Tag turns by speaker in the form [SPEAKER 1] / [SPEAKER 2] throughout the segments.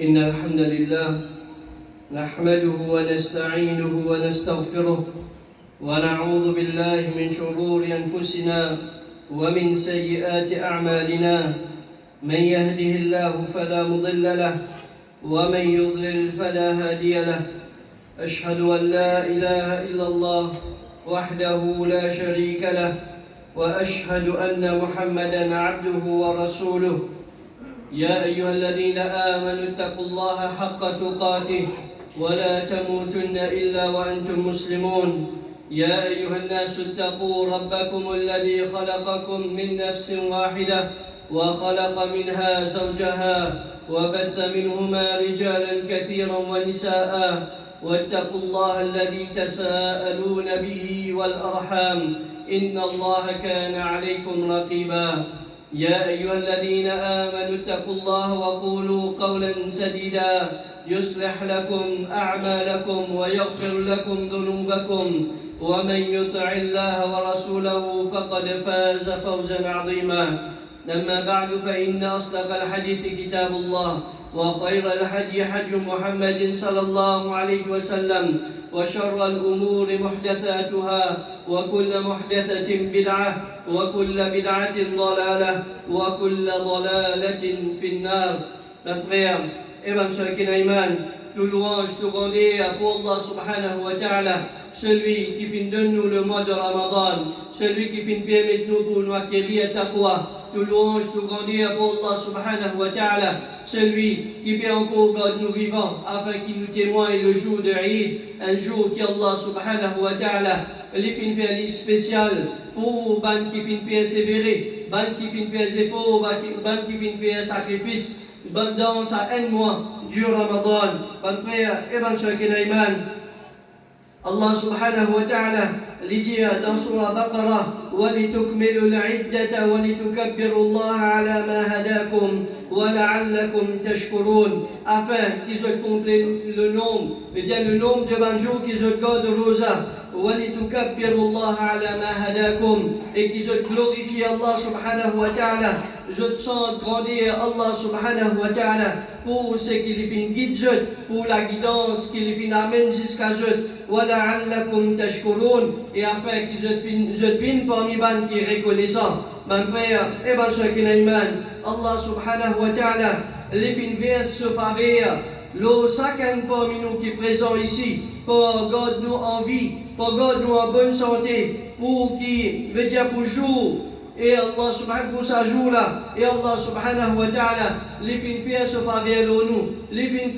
[SPEAKER 1] إن الحمد لله نحمده ونستعينه ونستغفره ونعوذ بالله من شرور أنفسنا ومن سيئات أعمالنا. من يهده الله فلا مضل له ومن يضلل فلا هادي له. أشهد أن لا إله إلا الله وحده لا شريك له وأشهد أن محمدًا عبده ورسوله. يا أيها الذين آمنوا اتقوا الله حق تقاته ولا تموتن إلا وأنتم مسلمون. يا أيها الناس اتقوا ربكم الذي خلقكم من نفس واحدة وخلق منها زوجها وبث منهما رجالا كثيرا ونساء واتقوا الله الذي تساءلون به والأرحام إن الله كان عليكم رقيبا. يا أيها الذين آمنوا اتقوا الله وقولوا قولا سديدا يصلح لكم أعمالكم ويغفر لكم ذنوبكم ومن يطع الله ورسوله فقد فاز فوزا عظيما. أما بعد فإن أصدق الحديث كتاب الله وخير الهدي هدي محمد صلى الله عليه وسلم وشر الأمور محدثاتها وكل محدثة بدعة وكل بدعة ضلالة وكل ضلالة في النار. Mes frères et mes sœurs qui n'aiment, tout louange, tout grandeur pour Allah subhanahu wa ta'ala, celui qui finit de nous le mois de Ramadan, celui qui finit permettre nous pour nous acquérir taqwa. Tout louange, tout grandeur pour Allah subhanahu wa ta'ala, celui qui peut encore garder nous vivants afin qu'il nous témoigne le jour de Eid, un jour qui Allah subhanahu wa ta'ala les fin faire spécial pour ban qui fin persévérer, ban qui fin faire efforts, ban qui fin faire sacrifice dans sa un mois du Ramadan. Ban frère et ban sœur qui n'aiment, Allah subhanahu wa ta'ala dit dans Surah Baqarah وَلِتُكْمِلُوا الْعِدَّةَ وَلِتُكَبِّرُوا اللَّهَ عَلَى مَا هَدَاكُمْ وَلَعَلَّكُمْ تَشْكُرُونَ, afin qu'ils aient complet le nombre, c'est-à-dire le nombre de bons jours qu'ils aient gardé rosa, وَلِتُكَبِّرُوا اللَّهَ عَلَى مَا هَدَاكُمْ, et qu'ils aient glorifié Allah subhanahu wa ta'ala. Je sens grandir Allah subhanahu wa ta'ala pour ce qu'il fait guide, pour la guidance qu'il fait amène jusqu'à eux. وَلَعَلَّكُمْ تَشْكُرُونَ, et afin qu'ils aient parmi les qui est reconnaissant. Mes frères et mes sœurs qui n'aiment, Allah subhanahu wa ta'ala les fin vers ce faveur, le chacun parmi nous qui est présent ici, pour garder nous en vie, pour garder nous en bonne santé, pour qui veut dire pour jour. Et Allah subhanahu wa ta'ala, et Allah subhanahu wa ta'ala, les fin faire ce faveur nous, les fin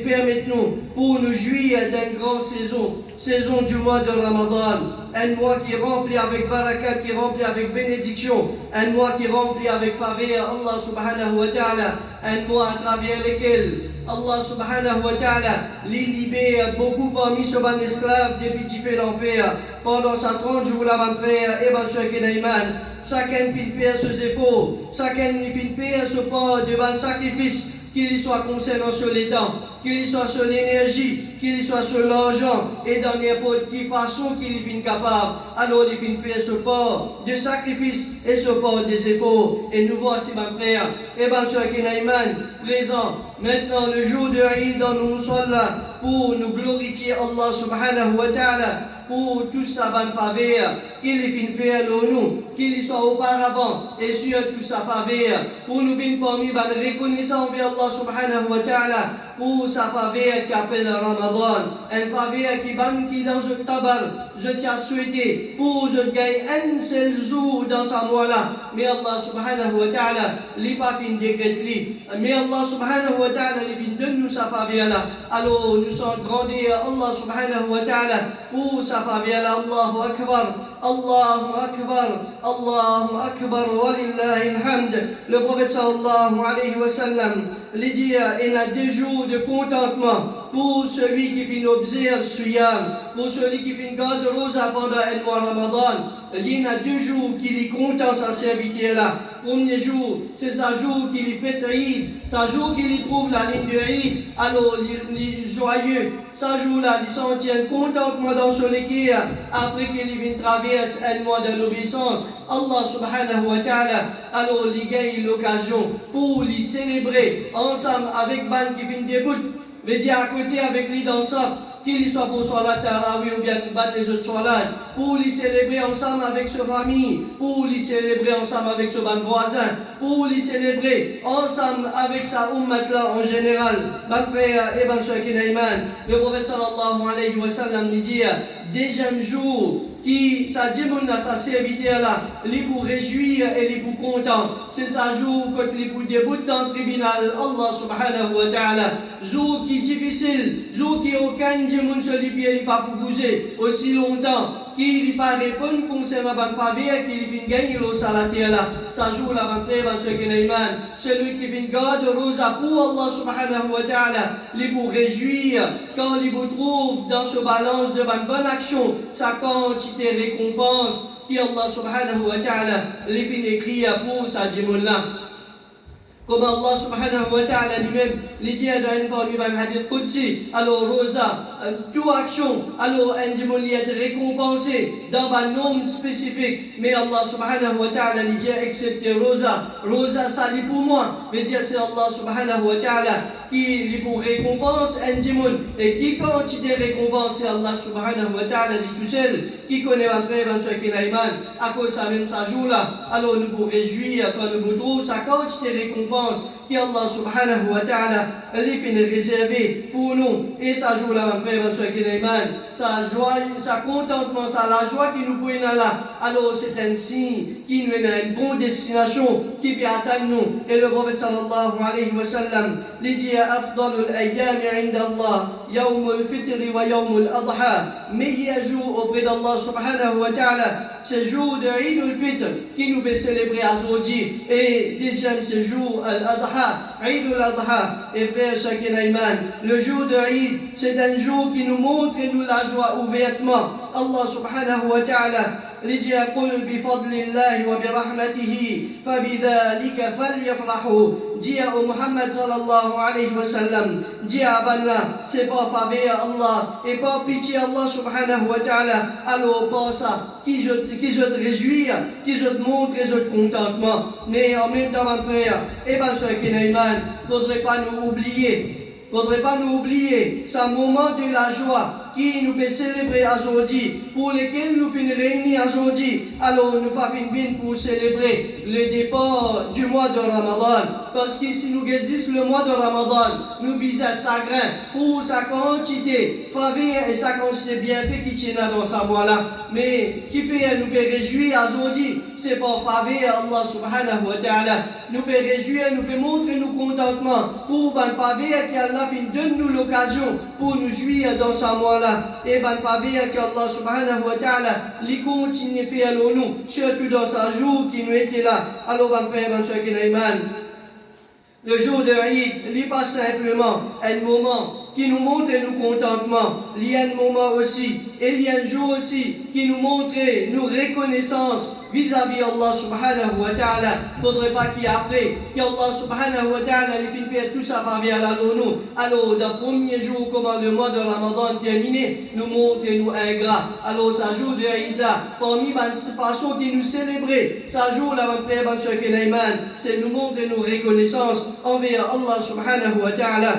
[SPEAKER 1] permettre nous pour nous jouir d'une grande saison du mois de Ramadan, un mois qui est rempli avec barakat, qui est rempli avec bénédiction, un mois qui est rempli avec faveur Allah subhanahu wa ta'ala, un mois à travers lequel Allah subhanahu wa ta'ala les libère beaucoup parmi ce bon esclaves depuis qu'il fait l'enfer pendant sa 30 jours là, mon frère et ma soeur qui n'aiment. Chacun finit faire ses efforts, chacun finit faire ce pas devant le sacrifice, qu'il soit concernant sur les temps, qu'il soit sur l'énergie, qu'il soit sur l'argent, et dans n'importe quelle façon qu'il finit capable. Alors il finit faire ce pas de sacrifice et ce pas des efforts. Et nous voici, mes frères et mes soeurs qui n'aiment, présents maintenant le jour de Eid dans nous sommes là pour nous glorifier Allah subhanahu wa ta'ala pour tout sa bonne faveur qu'il finit faire nous, qu'il soit auparavant et sur toute sa faveur pour nous venir parmi les reconnaissants envers Allah subhanahu wa ta'ala pour sa faveur qui appelle Ramadan, une faveur qui dans ce tabar, je t'ai souhaité pour je gagne un seul jour dans sa mois là, mais Allah subhanahu wa ta'ala n'est pas fin décret li, mais Allah subhanahu wa ta'ala il fin donne nous sa faveur là. Alors nous sommes grandis Allah subhanahu wa ta'ala pour sa faveur là. Allahu akbar, Allahu akbar, Allahu akbar, walillahi alhamd. Le prophète sallallahu alayhi wa sallam les dit il y a des jours de contentement pour celui qui finit observe suyam, pour celui qui finit garde rosa pendant un mois Ramadan. il y a 2 jours qu'il est content sa serviteur-là. Premier jour, c'est sa jour qu'il fait Eid, sa jour qu'il trouve la ligne de Eid, alors il est joyeux. Sa jour-là, il s'en tient contentement dans son équipe après qu'il vient traverser un mois de l'obéissance. Allah subhanahu wa ta'ala, alors il gagne l'occasion pour les célébrer ensemble avec Ban qui vient début, veut dire à côté avec lui dans Saf. Qu'il soit pour Salat Tarawih ou bien battre les autres Salat, pour les célébrer ensemble avec sa famille, pour les célébrer ensemble avec ses ban voisins, pour les célébrer ensemble avec sa ummat là en général. Ban frère et ban soeur Kinaiman, le prophète sallallahu alayhi wa sallam dit, deuxième jour, qui sa dimouna sa serviteur là, les pour réjouir et les pour content. C'est sa jour quand les pour début dans le tribunal, Allah subhanahu wa ta'ala. Jour qui est difficile, jour qui aucun dimoun se les pieds pas pour bouger aussi longtemps. Qui ne pas répondre concernant la faveur qui vient gagner le salaire là. Ça joue la bonne frère, ce qui est iman. Celui qui vient garder rosa pour Allah subhanahu wa ta'ala, il pour réjouir quand il vous trouve dans ce balance de bonne action, sa quantité récompense qui Allah subhanahu wa ta'ala, il vient écrire pour sa djimoun là. Comme Allah subhanahu wa ta'ala lui-même, il dit dans une hadith Qudsi, alors rosa, toute action, alors un démon est récompensé dans un nombre spécifique. Mais Allah subhanahu wa ta'ala il dit excepté rosa. Rosa, ça dit pour moi. Mais dire c'est Allah subhanahu wa ta'ala qui lui pour récompense un démon. Et qui quantité récompense c'est Allah subhanahu wa ta'ala dit tout seul. Qui connaît un frère, un soeur qui n'a iman, à cause de ça même sa jour là. Alors nous pour réjouir quand nous trouvons sa quantité récompense qui Allah subhanahu wa ta'ala lui fait réserver pour nous. Et sa jour là, mon frère, mon soeur qui n'a iman, sa joie, sa contentement, sa la joie qui nous peut là. Alors c'est un signe qui nous est une bonne destination qui peut atteindre nous. Et le prophète sallallahu alayhi wa sallam lui dit afdalul ayyam inda Allah yawmul fitr wa yawmul adha. Meilleur jour auprès d'Allah subhanahu wa ta'ala, c'est le jour de Eid al-Fitr qui nous peut célébrer aujourd'hui. Et deuxième, c'est le jour al-Adha, Eid al-Adha. Et frère, ceux qui iman, le jour de Eid, c'est un jour qui nous montre et nous la joie ouvertement. Allah subhanahu wa ta'ala لجي قل بفضل الله وبرحمته فبذلك فليفرحوا جي محمد صلى الله عليه وسلم جي أبنا c'est pas faveur Allah et pas pitié Allah subhanahu wa ta'ala alors pas ça qui je te réjouir qui je te montre et je te contentement mais en même temps mon frère et ben ceux qui n'ont iman faudrait pas nous oublier ce moment de la joie qui nous peut célébrer aujourd'hui, pour lesquels nous finissons réunis aujourd'hui. Alors nous pas finir pour célébrer le départ du mois de Ramadan. Parce que si nous gardons le mois de Ramadan, nous bisons chagrin pour sa quantité, faveur et sa quantité bienfait qui tient dans sa voie-là. Mais qui fait nous peut réjouir aujourd'hui, c'est pour faveur Allah subhanahu wa ta'ala. Nous peut réjouir, nous peut montrer nos contentement pour une faveur qu'Allah donne nous l'occasion pour nous jouir dans sa voie-là. Et ben faveur qu'Allah subhanahu wa ta'ala lui continue à faire nous, surtout dans sa jour qui nous était là. Alors ben frère, ben soeur qui n'a iman, le jour de Eid, il n'est pas simplement un moment qui nous montre nos contentements. Il y a un moment aussi, et il y a un jour aussi qui nous montre nos reconnaissances vis-à-vis Allah subhanahu wa ta'ala. Il ne faudrait pas qu'après, qu'Allah subhanahu wa ta'ala il fait tout ça faveur à nous. Alors, dans le premier jour, comment le mois de Ramadan terminé, nous montre nous ingrats. Alors, ça jour de Eid là, parmi les façons qui nous célébrer, ça jour là, mon frère, mon soeur Kenaiman, c'est nous montrer nos reconnaissances envers Allah subhanahu wa ta'ala.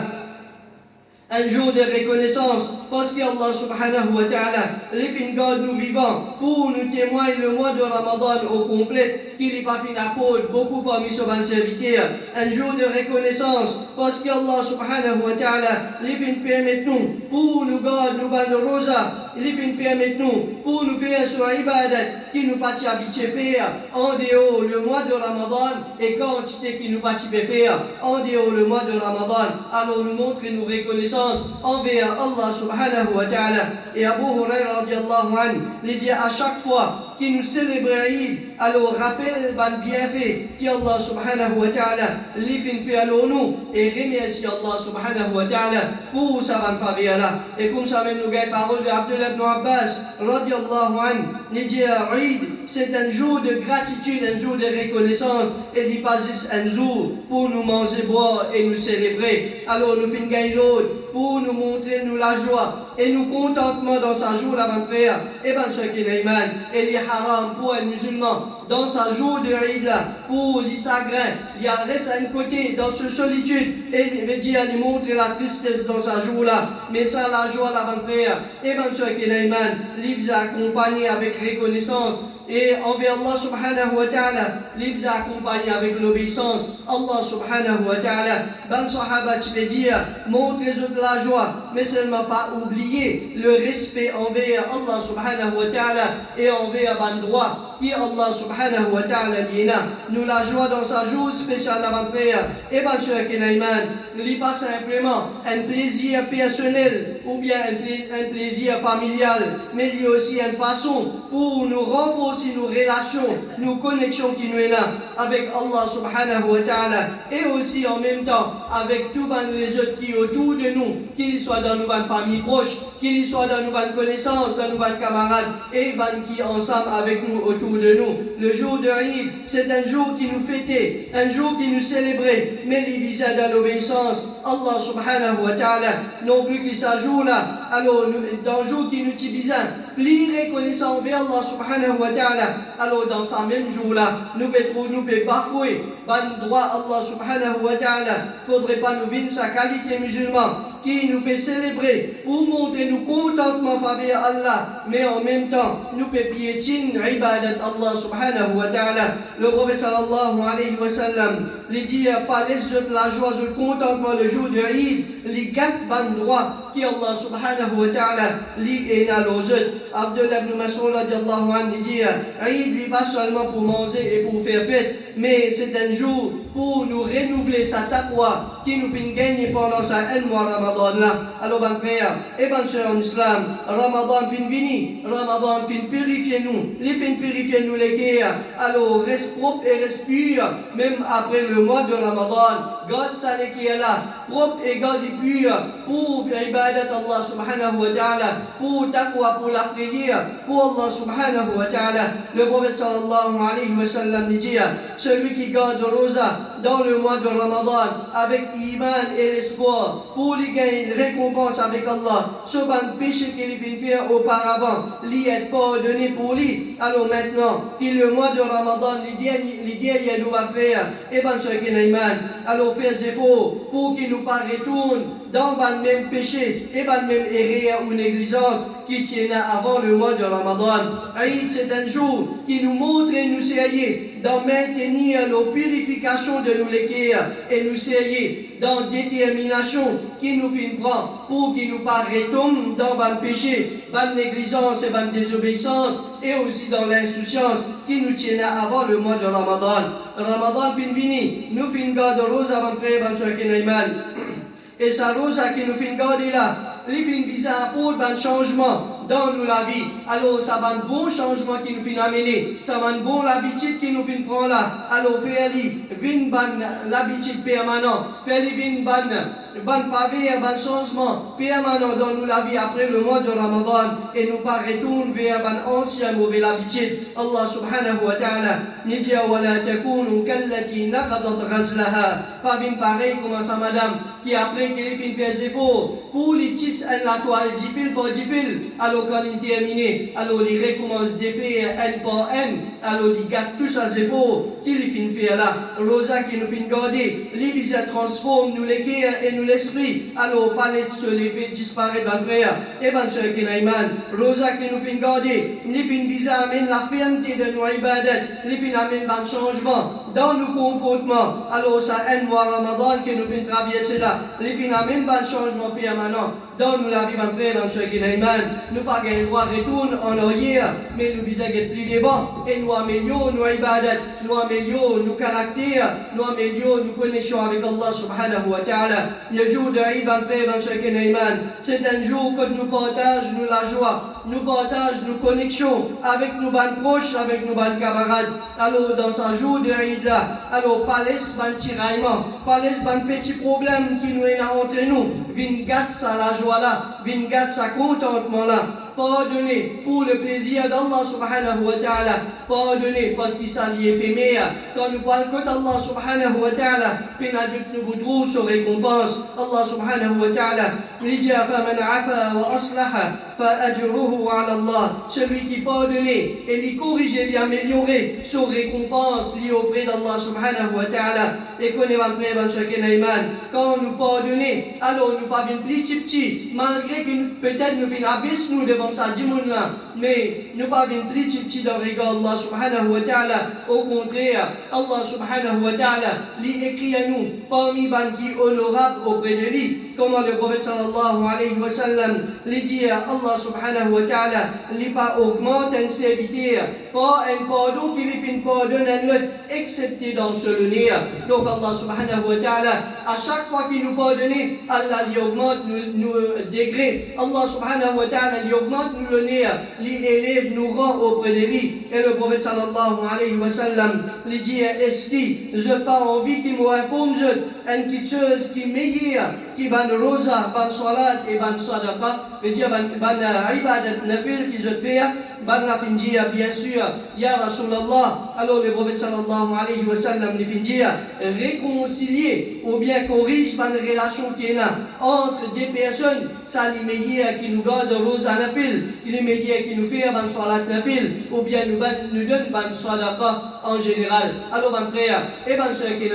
[SPEAKER 1] Un jour de reconnaissance parce qu'Allah subhanahu wa ta'ala les fin garde nous vivants pour nous témoigner le mois de Ramadan au complet qu'il n'est pas fin à Paul beaucoup parmi ses serviteurs. Un jour de reconnaissance parce qu'Allah subhanahu wa ta'ala les fin permet nous pour nous garder nous ban rosa les fin permet nous pour nous faire sur ibadat qui nous pas habitué faire en dehors le mois de Ramadan et quantité qui nous pas faire en dehors le mois de Ramadan. Alors nous montrer nos reconnaissances envers Allah subhanahu wa ta'ala. Et Abu Huraira radiallahu anhu, il dit à chaque fois qui nous célèbre Eid, alors rappelle ban bienfait qui Allah subhanahu wa ta'ala li fin fait alors nous et remercie Allah subhanahu wa ta'ala pour sa ban faveur là. Et comme ça même nous gagne parole de Abdullah ibn Abbas radiallahu anhu, il dit Eid, c'est un jour de gratitude, un jour de reconnaissance, et il pas juste un jour pour nous manger, boire et nous célébrer. Alors nous finissons gagner l'autre pour nous montrer nous la joie et nous contentement dans sa jour là, mon frère. Et bien ce qui est iman, et il est haram pour un musulman dans sa jour de Eid là, pour les chagrins, il reste à un côté dans ce solitude et il veut dire lui montrer la tristesse dans sa jour là, mais ça la joie là, mon frère. Et bien ce qui est iman, il vous accompagné avec reconnaissance. Et envers Allah subhanahu wa ta'ala, il vous accompagné avec l'obéissance. Allah subhanahu wa ta'ala, ban sahaba tu peux dire, montrez-vous de la joie, mais seulement pas oublier le respect envers Allah subhanahu wa ta'ala et envers ban droit qui Allah subhanahu wa ta'ala lina. Nous la joie dans sa jour spéciale à mon frère. Et bien sûr qu'il n'est pas simplement un plaisir personnel ou bien un plaisir familial, mais il y a aussi une façon pour nous renforcer nos relations, nos connexions qui nous sont là avec Allah subhanahu wa ta'ala et aussi en même temps avec tous les autres qui sont autour de nous, qu'ils soient dans nos familles proches, qu'ils soient dans nos connaissances, dans nos camarades et qui ensemble avec nous autour de nous. Le jour de Eid, c'est un jour qui nous fêtait, un jour qui nous célébrait, mais il visait dans l'obéissance. Allah subhanahu wa ta'ala, non plus qu'il s'ajoute là, alors dans le jour qui nous tibise, plus reconnaissant envers Allah subhanahu wa ta'ala, alors dans ce même jour là, nous pouvons bafouer, ban droit Allah subhanahu wa ta'ala, faudrait pas nous vendre sa qualité musulman, qui nous peut célébrer pour montrer nos contentement faveur Allah, mais en même temps nous peut piétiner ibadat Allah subhanahu wa ta'ala. Le prophète sallallahu alayhi wa sallam lui dit pas laisse la joie, le contentement le jour de Eid, les quatre ban droit qui Allah subhanahu wa ta'ala li ena aux autres. Abdullah ibn Mas'ud radiallahu anhu dit Eid n'est pas seulement pour manger et pour faire fête, mais c'est un jour pour nous renouveler sa taqwa qui nous fait gagner pendant sa mois Ramadan là. Alors ben frère et ben soeur en islam, Ramadan fin fini, Ramadan fin purifier nous, les fin purifier nous les cœurs. Alors reste propre et reste pur, même après le mois de Ramadan. Garde ça les qui est là, propre et garde pur pour faire ibadat Allah subhanahu wa ta'ala, pour taqwa, pour la prière, pour Allah subhanahu wa ta'ala. Le prophète sallallahu alayhi wa sallam dit celui qui garde rosa dans le mois de Ramadan avec iman et l'espoir pour lui gagner une récompense avec Allah, ce ban péché qu'il vient faire auparavant, lui est pardonné pour lui. Alors maintenant, qu'il le mois de Ramadan, l'idée il nous va faire, et ben ce qui est iman, alors faire des efforts pour qu'il nous pas retourne dans le même péché et le même erreur ou négligence qui tient avant le mois de Ramadan. Eid, c'est un jour qui nous montre et nous essayer d'en maintenir nos purifications de nos cœurs et nous essayer dans détermination qui nous fait prendre pour qu'il nous pas retombe dans le péché, la négligence et la désobéissance et aussi dans l'insouciance qui nous tient avant le mois de Ramadan. Ramadan fin fini, nous fin garde rose avant de faire ban soeur qui n'est mal. Et sa rose qui nous fait garder là, il fait bizarre pour un changement dans nous la vie. Alors ça va un bon changement qui nous fait amener, ça va un bon l'habitude qui nous fait prendre là. Alors faire-lui l'habitude permanente, faire-lui ban faveur, ban changement permanent dans nous la vie après le mois de Ramadan et nous pas retourner vers ban ancien mauvais habitude. Allah subhanahu wa ta'ala nous dit wa la takunu kallati naqadat ghazlaha, pas bien pareil comme ça madame qui après qu'elle fait des efforts pour les tisser la toile difficile par difficile, alors quand il termine, alors il recommence de faire un par un, alors il garde tous ces efforts qu'il fait faire là. Rosa qui nous fait garder, il transforme nous les cœurs et nous l'esprit, alors pas laisser se lever disparaître dans le frère. Et bien ce qui n'a iman, Rosa qui nous fait garder, il fait bizarre amène la fermeté de nos ibadat, il fait amène un changement dans nos comportements. Alors ça un mois Ramadan qui nous fait traverser là, il fait amène un changement permanent dans nous la vie mon frère, dans ce qui n'a iman. Nous pas gagner le droit retourne en arrière, mais nous visons être plus devant et nous améliorons nos ibadat, nous améliorons nos caractères, nous améliorons nos connexions avec Allah subhanahu wa ta'ala. le jour de Eid, c'est un jour que nous partageons la joie, nous partageons nos connexions avec nos bandes proches, avec nos bandes camarades. Alors, dans ce jour de Eid là, alors, pas laisse ban tiraillement, pas laisse ban petit problème qui nous est là entre nous. Vingat ça la joie là, vingat ça contentement là. Pardonner pour le plaisir d'Allah subhanahu wa ta'ala. Pardonner parce qu'il s'allie éphémère. Quand nous parlons que d'Allah subhanahu wa ta'ala, pénaduc nous trouve sur récompense. Allah subhanahu wa ta'ala, il dit فَمَنْ عَفَى وَأَصْلَحَ فَأَجْرُهُ عَلَى اللَّهِ. Celui qui pardonnait et lui corrigeait, lui améliorait, son récompense liée auprès d'Allah subhanahu wa ta'ala. Et qu'on est après, quand nous pardonnons, alors nous pas bien petit, malgré que peut-être nous venons abaisser nous devant ça, dis-moi, mais nous pas bien petit dans le regard Allah subhanahu wa ta'ala. Au contraire, Allah subhanahu wa ta'ala lui écrit à nous parmi les qui honorables auprès de lui. Comment le prophète sallallahu alayhi wa sallam lui dit Allah subhanahu wa ta'ala lui pas augmente un serviteur, pas un pardon qui lui fait pardonner un autre, excepté dans ce lunaire. Donc Allah subhanahu wa ta'ala, à chaque fois qu'il nous pardonne, Allah lui augmente nos degrés. Allah subhanahu wa ta'ala lui augmente nos lunaire, lui élève, nous rend auprès de lui. Et le prophète sallallahu alayhi wa sallam lui dit est-ce que je n'ai pas envie qu'il m'informe une petite chose qui est meilleure, qui ban rosa, ban salat et ban sadaqa, et dire ban ibadat nafil qui je fais, ban la finjia bien sûr, ya Rasulallah. Alors le prophète sallallahu alayhi wa sallam lui finjia réconcilier ou bien corrige ban relation qui est là entre des personnes, ça les meilleurs qui nous garde rosa nafil, les meilleurs qui nous fait ban salat nafil, ou bien nous donne ban sadaqa en général. Alors ban frère et ban soeur qui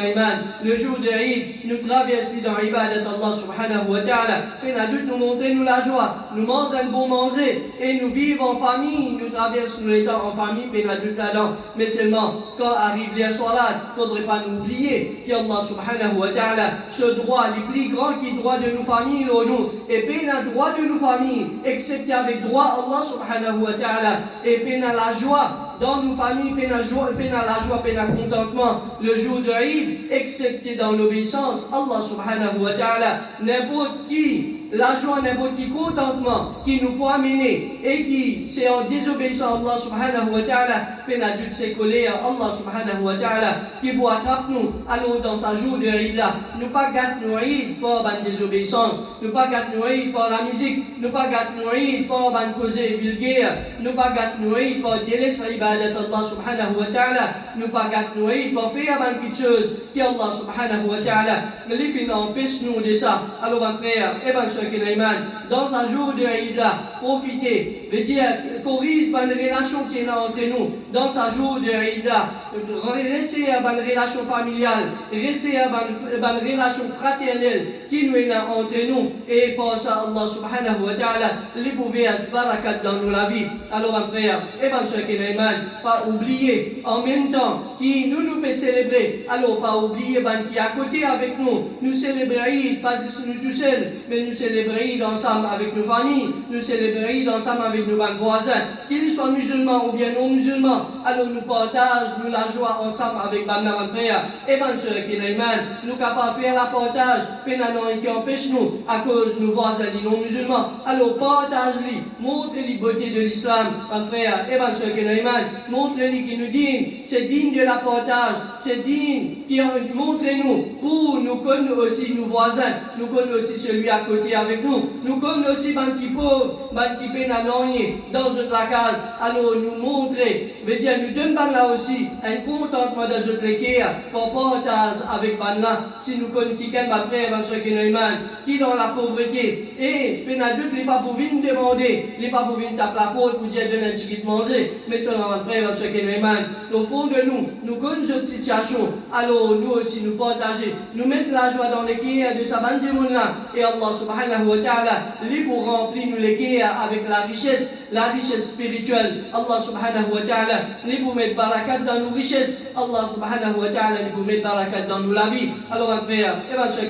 [SPEAKER 1] le jour de Eid, nous traversons dans l'ibadat Allah subhanahu wa ta'ala. Et nous montrer nous la joie, nous mangeons un bon manger et nous vivons en famille, nous traversons les temps en famille, et nous là-dedans. Mais seulement quand arrive les soirs, il ne faudrait pas nous oublier qu'Allah subhanahu wa ta'ala, ce droit, le plus grand qui est droit de nos familles, nous, et puis le droit de nos familles, excepté avec droit Allah subhanahu wa ta'ala, et puis la joie. Dans nos familles, peine la joie, peine le contentement, le jour de Eid, excepté dans l'obéissance, Allah subhanahu wa ta'ala, n'importe qui, la joie, n'importe qui contentement qui nous peut amener et qui, c'est en désobéissant à Allah subhanahu wa ta'ala, peine à Dieu de colère, Allah subhanahu wa ta'ala, qui peut attraper nous, alors dans sa jour de Eid là, nous pas gâter nos Eid par la désobéissance, nous pas gâter nos Eid par la musique, nous pas gâter nos Eid par la cause vulgaire, nous pas gâter nos Eid par délaisser l'ibadat Allah subhanahu wa ta'ala, nous pas gâter nos Eid par faire une petite chose qui Allah subhanahu wa ta'ala, les fins empêche nous de ça. Alors mon frère, et mon soeur dans un jour de Eid là, profitez, veut dire corrige une relation qui est là entre nous. Dans un jour de Eid là, restez à une relation familiale, restez à une relation fraternelle qui nous est là entre nous. Et pour ça, Allah subhanahu wa ta'ala, les pouvez barakat dans nos la vie. Alors mon frère, et mon soeur pas oublier en même temps qui nous peut célébrer. Alors pas oublier qui est à côté avec nous. Nous célébrer pas nous tout seuls, mais nous célébrer ensemble avec nos familles, nous célébrer ensemble avec nos voisins, qu'ils soient musulmans ou bien non musulmans. Alors nous partageons la joie ensemble avec nos frères et nos soeurs qui nous capables de faire la partage, qui empêche nous à cause de nos voisins non musulmans. Alors partage-les, montre-les beauté de l'islam, mes frères et mes soeurs qui montre-les qui nous digne, c'est digne de la partage, c'est digne qui montre-nous pour nous connaître aussi nos voisins, nous connaître aussi celui à côté avec nous, nous connaître aussi ban qui pauvre, ban qui peine à nogner dans notre case. Alors nous montrer, veut dire nous donne ban là aussi un contentement dans notre équerre pour partage avec ban là. Si nous connaissons quelqu'un, ma frère, ma soeur qui est dans la pauvreté et peine à Dieu, il n'est pas pour venir demander, il n'est pas pour venir taper la porte pour dire donner un petit peu de manger, mais seulement ma frère, ma soeur au fond de nous, nous connaissons cette situation. Alors nous aussi nous partager, nous mettre la joie dans l'équerre de sa bande là et Allah subhanahu wa ta'ala, lui pour remplir nous l'équerre avec la richesse spirituelle. Allah subhanahu wa ta'ala, lui pour mettre barakat dans nos richesses. Allah subhanahu wa ta'ala, lui pour mettre barakat dans nos la vie. Alors mon frère, et ma soeur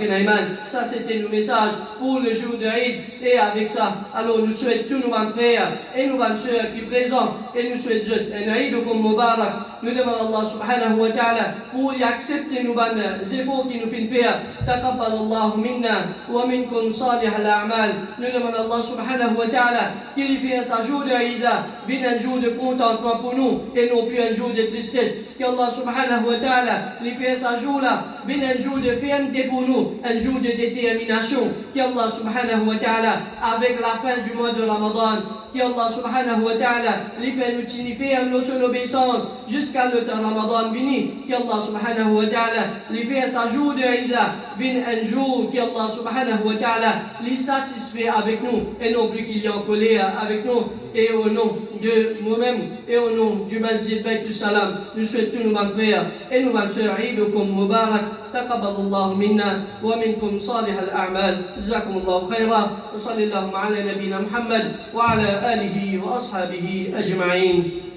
[SPEAKER 1] ça c'était nos messages pour le jour de Eid. Et avec ça, alors nous souhaitons tous nos frères et nos sœurs qui présents et nous souhaitons un Eid comme Mubarak. Nous demandons Allah subhanahu wa ta'ala pour y accepter nos efforts qui nous font faire. Taqabbal Allah minna wa minkum salih al-a'mal. Nous demandons Allah subhanahu wa ta'ala qu'il fasse un jour de Eid là, un jour de contentement pour nous et non plus un jour de tristesse. qu'Allah subhanahu wa ta'ala lui fasse un jour là, un jour de fermeté pour nous, un jour de détermination. Qu'Allah subhanahu wa ta'ala, avec la fin du mois de Ramadan, qu'Allah subhanahu wa ta'ala lui fait nous signifier son obéissance jusqu'à le temps Ramadan vini. Qu'Allah subhanahu wa ta'ala lui fasse un jour de Eid là, un jour qu'Allah subhanahu wa ta'ala lui satisfait avec nous et non plus qu'il y ait en colère avec nous. Et au nom de nous-mêmes et au nom du Masjid Bayt al-Salam, nous souhaitons tous nos frères et nos sœurs Eidukum Mubarak. تقبل الله منا ومنكم صالح الأعمال جزاكم الله خيرا وصلى اللهم على نبينا محمد وعلى آله وأصحابه أجمعين.